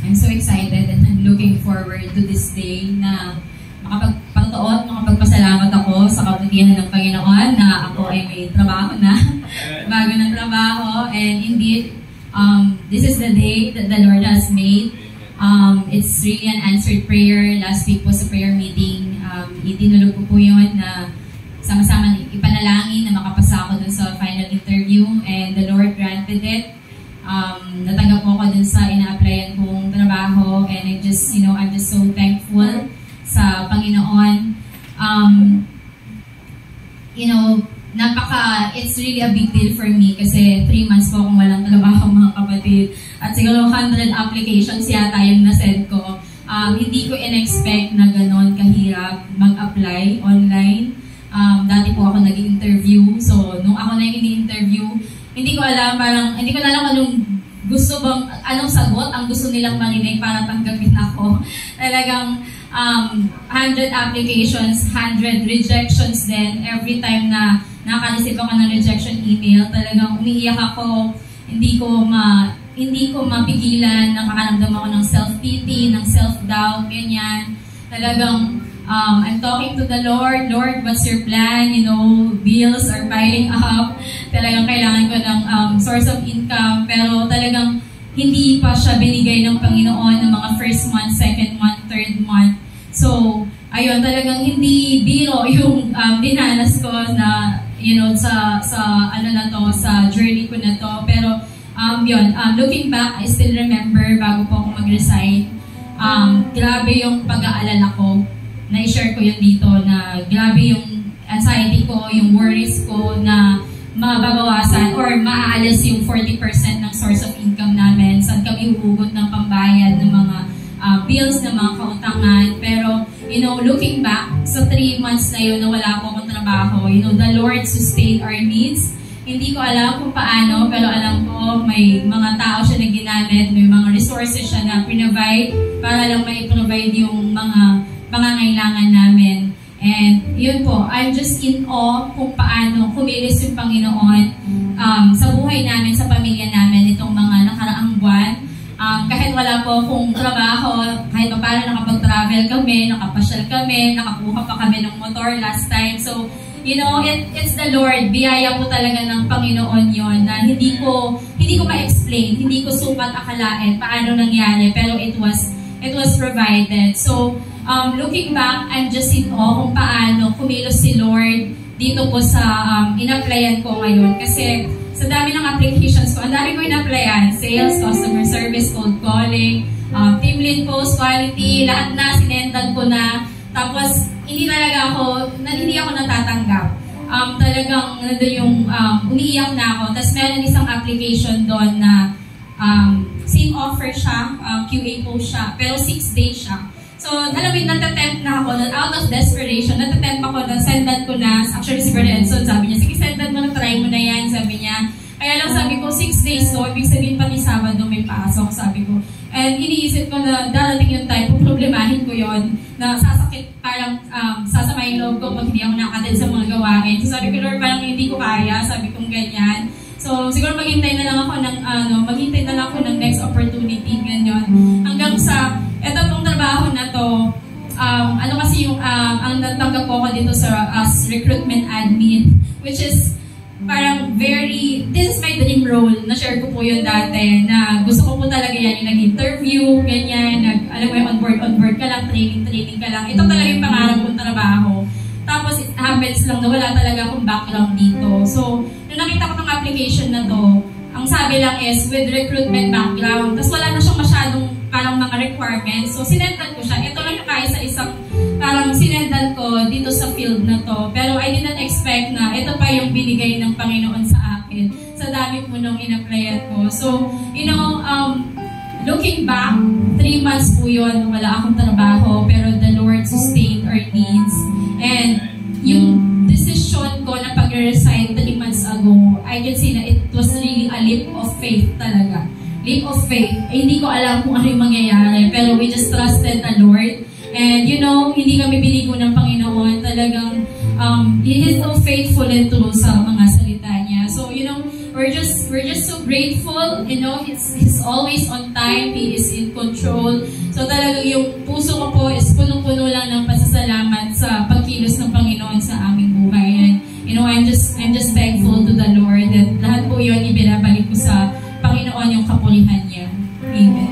I'm so excited and I'm looking forward to this day na makapagpatuot, makapagpasalamat ako sa kabutihan ng Panginoon na ako ay may trabaho na, bago ng trabaho. And indeed, this is the day that the Lord has made. It's really an answered prayer. Last week po sa prayer meeting, itinulog ko po yun na sama-sama ipanalangin na makapasa ako dun sa final interview, and the Lord granted it. Natanggap po ako dun sa ina-applyan kong trabaho, and I'm just so thankful sa Panginoon. It's really a big deal for me kasi 3 months po akong walang trabaho, mga kapatid. At siguro 100 applications yata yung nasend ko. Hindi ko in-expect na ganon kahirap mag-apply online. Dati po ako nag-interview. So, nung ako na yung ini-interview, hindi ko alam anong sagot ang gusto nilang marinig para tanggapin ako. Talagang 100 applications, 100 rejections din. Every time na naka-receive ako ng rejection email, talagang umiiyak ako. Hindi ko mapigilan, nakakaramdam ako ng self-pity, ng self-doubt, ganyan. Talagang I'm talking to the Lord, Lord, what's your plan? Bills are piling up. Talagang kailangan ko ng source of income. Pero talagang hindi pa siya binigay ng Panginoon ng mga first month, second month, third month. So, ayun, talagang hindi biro yung dinanas ko na, sa journey ko na to. Pero, looking back, I still remember bago po ako mag-resign, grabe yung pag-aalala ko. Na-share ko yun dito na grabe yung anxiety ko, yung worries ko na mababawasan or maaalis yung 40% ng source of income namin. Saan kami huhugot ng pambayad ng mga bills, ng mga kautangan. Pero, looking back, sa 3 months na yun na wala po akong trabaho, the Lord sustained our needs. Hindi ko alam kung paano, pero alam ko may mga tao siya na ginamit, may mga resources siya na pinrovide para lang mai-provide yung mga pangangailangan namin. And yun po, I'm just in awe kung paano kumilos yung Panginoon sa buhay namin, sa pamilya namin itong mga nakaraang buwan. Kahit wala po akong trabaho, kahit pa paano nakapag-travel kami, nakapasyal kami, nakakuha pa kami ng motor last time. So, it's the Lord. Biyaya po talaga ng Panginoon yon na hindi ko ma-explain, hindi ko supat akalain paano nangyari, pero it was provided. So, looking back, I'm just in awe kung paano kumilos si Lord dito po sa in-applyan ko ngayon. Kasi sa dami ng applications ko, ang dami ko in-applyan. Sales, customer service, cold calling, team lead, post quality, lahat na, sinendan ko na. Tapos, hindi ako natatanggap. Talagang nandun yung umiiyak na ako. Tapos meron isang application doon na same offer siya, QA post siya, pero 6 days siya. So, alam mo, natatempt na ako, out of desperation, natatempt ako na sendan ko na, actually si Brother Edson, sabi niya, sige, sendan mo na, try mo na yan, sabi niya. Kaya lang sabi ko, 6 days, so, ibig sabihin pati Sabado may pasok, sabi ko. And iniisip ko na darating yung time, problemahin ko yon na sasakit, parang sasama yung loob ko pag hindi ako nakatid sa mga gawain. So, sabi ko, Lord, parang hindi ko kaya, sabi kong ganyan. So, siguro maghintay na lang ako ng next opportunity, ganyan. Hanggang sa, eto pong trabaho na to, ang natanggap ko dito as recruitment admin, which is parang this is my dream role. Na-share ko po yun dati, na gusto ko po talaga yan, yung nag-interview, ganyan, alam mo yung on-board ka lang, training ka lang. Ito talaga yung pangarap kong trabaho. Tapos, it happens lang na wala talaga akong background dito. So, nung nakita ko ng application na to, ang sabi lang is, with recruitment background. Tapos wala na siyang masyadong parang mga requirements. So, sinendan ko siya. Ito lang yung kaisa-isang parang sinendan ko dito sa field na to. Pero I did not expect na ito pa yung binigay ng Panginoon sa akin. Sa dami po nung in-applyan ko. So, looking back, 3 months po yun, wala akong trabaho. Pero the Lord sustained our needs. And yung decision ko na pag-resign 3 months ago, I can say na it was really a leap of faith talaga. Leap of faith. Hindi ko alam kung ano yung mangyayari, pero we just trusted the Lord. And hindi kami binigo ng Panginoon. Talagang, He is so faithful and true sa mga salita niya. So, we're we're just so grateful. You know, He's always on time. He is in control. So talagang yung puso ko po is punong-puno lang ng pasasalamat sa pagkilos ng Panginoon sa aming buhay. And you know, I'm just thankful to the Lord that lahat po yun ibinabalik ko sa Panginoon yung kapulihan niya. Amen.